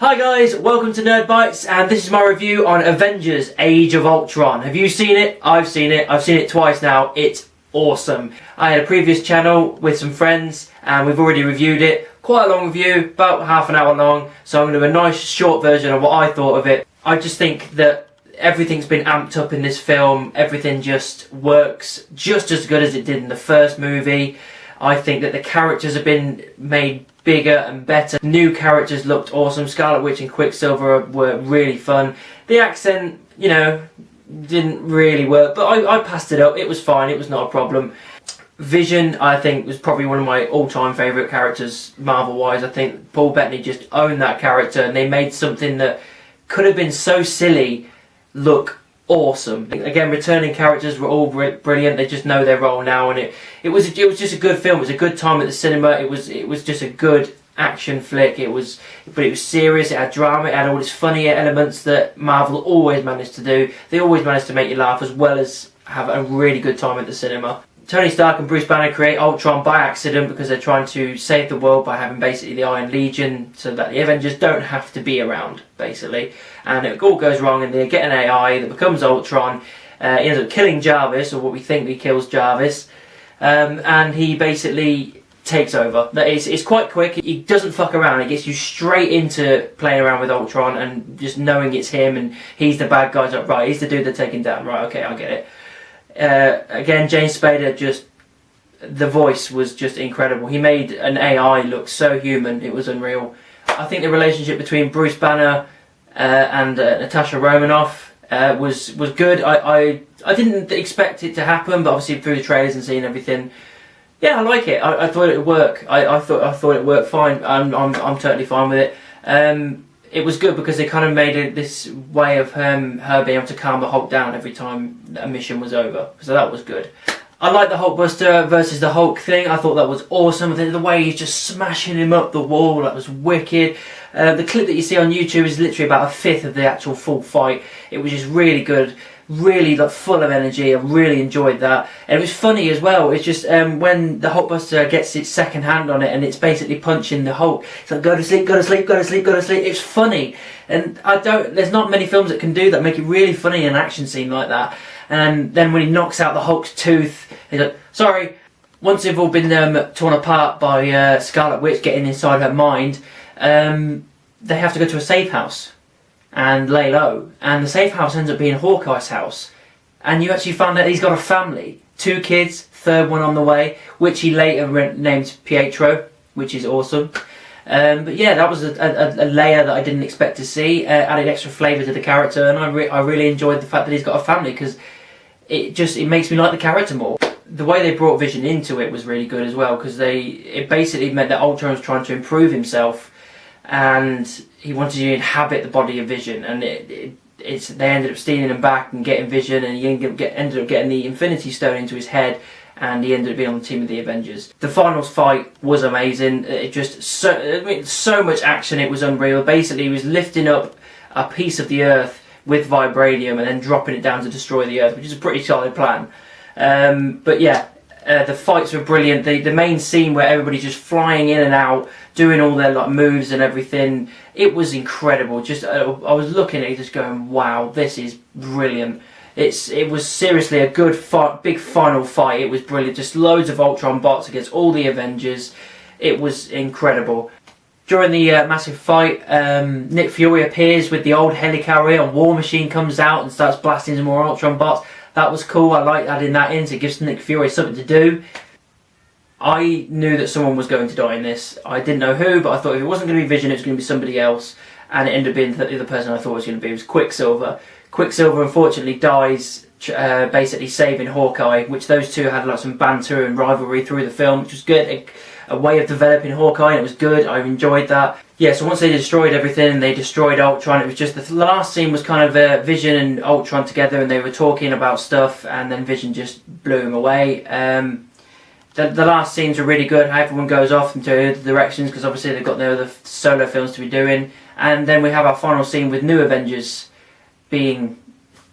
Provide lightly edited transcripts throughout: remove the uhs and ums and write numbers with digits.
Hi guys, welcome to Nerd Bites, and this is my review on Avengers Age of Ultron. Have you seen it? I've seen it. I've seen it twice now. It's awesome. I had a previous channel with some friends and we've already reviewed it. Quite a long review, about half an hour long, so I'm going to do a nice short version of what I thought of it. I just think that everything's been amped up in this film. Everything just works just as good as it did in the first movie. I think that the characters have been made bigger and better. New characters looked awesome. Scarlet Witch and Quicksilver were really fun. The accent, you know, didn't really work, but I passed it up. It was fine. It was not a problem. Vision, I think, was probably one of my all-time favourite characters, Marvel-wise. I think Paul Bettany just owned that character, and they made something that could have been so silly look awesome. Again, returning characters were all brilliant. They just know their role now, and it was just a good film. It was a good time at the cinema. It was just a good action flick. But it was serious. It had drama. It had all these funny elements that Marvel always managed to do. They always managed to make you laugh as well as have a really good time at the cinema. Tony Stark and Bruce Banner create Ultron by accident because they're trying to save the world by having basically the Iron Legion so that the Avengers don't have to be around, basically. And it all goes wrong and they get an AI that becomes Ultron. He ends up killing Jarvis, or what we think he kills Jarvis. And he basically takes over. It's quite quick. He doesn't fuck around. He gets you straight into playing around with Ultron and just knowing it's him and he's the bad guy. Like, right, he's the dude they're taking down. Right, okay, I get it. Again, James Spader, the voice was just incredible. He made an AI look so human, it was unreal. I think the relationship between Bruce Banner and Natasha Romanoff was good. I didn't expect it to happen, but obviously through the trailers and seeing everything, yeah, I like it. I thought it would work. I thought it worked fine. I'm totally fine with it. It was good because they kind of made it this way of her being able to calm the Hulk down every time a mission was over. So that was good. I like the Hulkbuster versus the Hulk thing. I thought that was awesome. The way he's just smashing him up the wall, that was wicked. The clip that you see on YouTube is literally about a fifth of the actual full fight. It was just really good. Really full of energy. I really enjoyed that, and it was funny as well. It's just when the Hulkbuster gets its second hand on it and it's basically punching the Hulk. It's like, go to sleep, go to sleep, go to sleep, go to sleep. It's funny, and there's not many films that can do that, make it really funny in an action scene like that. And then when he knocks out the Hulk's tooth, he's like, sorry. Once they've all been torn apart by Scarlet Witch getting inside her mind, they have to go to a safe house and lay low, and the safe house ends up being Hawkeye's house, and you actually find out he's got a family, 2 kids, third one on the way, which he later named Pietro, which is awesome. But yeah, that was a layer that I didn't expect to see. Added extra flavour to the character, and I really enjoyed the fact that he's got a family, because it makes me like the character more. The way they brought Vision into it was really good as well, because it basically meant that Ultron was trying to improve himself, and he wanted to inhabit the body of Vision, and they ended up stealing him back and getting Vision, and he ended up getting the Infinity Stone into his head, and he ended up being on the team of the Avengers. The finals fight was amazing. It just so much action. It was unreal. Basically, he was lifting up a piece of the Earth with vibranium and then dropping it down to destroy the Earth, which is a pretty solid plan. But yeah. The fights were brilliant. The main scene where everybody's just flying in and out, doing all their moves and everything, it was incredible. I was looking at it just going, wow, this is brilliant. It was seriously a good fight, big final fight. It was brilliant. Just loads of Ultron bots against all the Avengers. It was incredible. During the massive fight, Nick Fury appears with the old helicarrier, and War Machine comes out and starts blasting some more Ultron bots. That was cool. I like adding that in, so it gives Nick Fury something to do. I knew that someone was going to die in this. I didn't know who, but I thought if it wasn't going to be Vision, it was going to be somebody else. And it ended up being the other person I thought it was going to be. It was Quicksilver. Quicksilver unfortunately dies, basically saving Hawkeye, which those two had some banter and rivalry through the film, which was good. A way of developing Hawkeye, and it was good. I enjoyed that. Yeah, so once they destroyed everything, they destroyed Ultron. It was just the last scene was kind of Vision and Ultron together, and they were talking about stuff, and then Vision just blew him away. The last scenes are really good. How everyone goes off into other directions, because obviously they've got their other solo films to be doing. And then we have our final scene with new Avengers being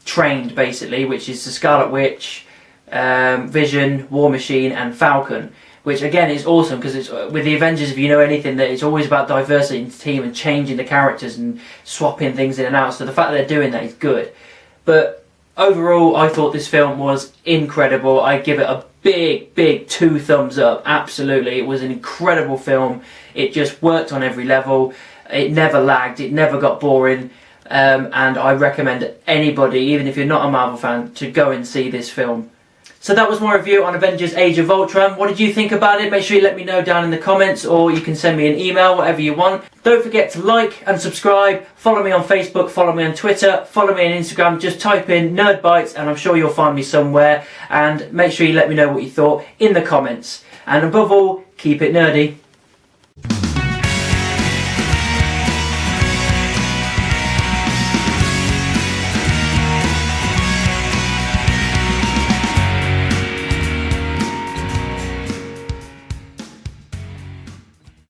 trained, basically, which is the Scarlet Witch, Vision, War Machine, and Falcon. which again is awesome because it's with the Avengers, if you know anything, that it's always about diversity in the team and changing the characters and swapping things in and out. So the fact that they're doing that is good. But overall, I thought this film was incredible. I give it a big 2 thumbs up. Absolutely, it was an incredible film. It just worked on every level. It never lagged. It never got boring. And I recommend anybody, even if you're not a Marvel fan, to go and see this film. So that was my review on Avengers Age of Ultron. What did you think about it? Make sure you let me know down in the comments, or you can send me an email, whatever you want. Don't forget to like and subscribe. Follow me on Facebook, follow me on Twitter, follow me on Instagram. Just type in Nerd Bites and I'm sure you'll find me somewhere. And make sure you let me know what you thought in the comments. And above all, keep it nerdy.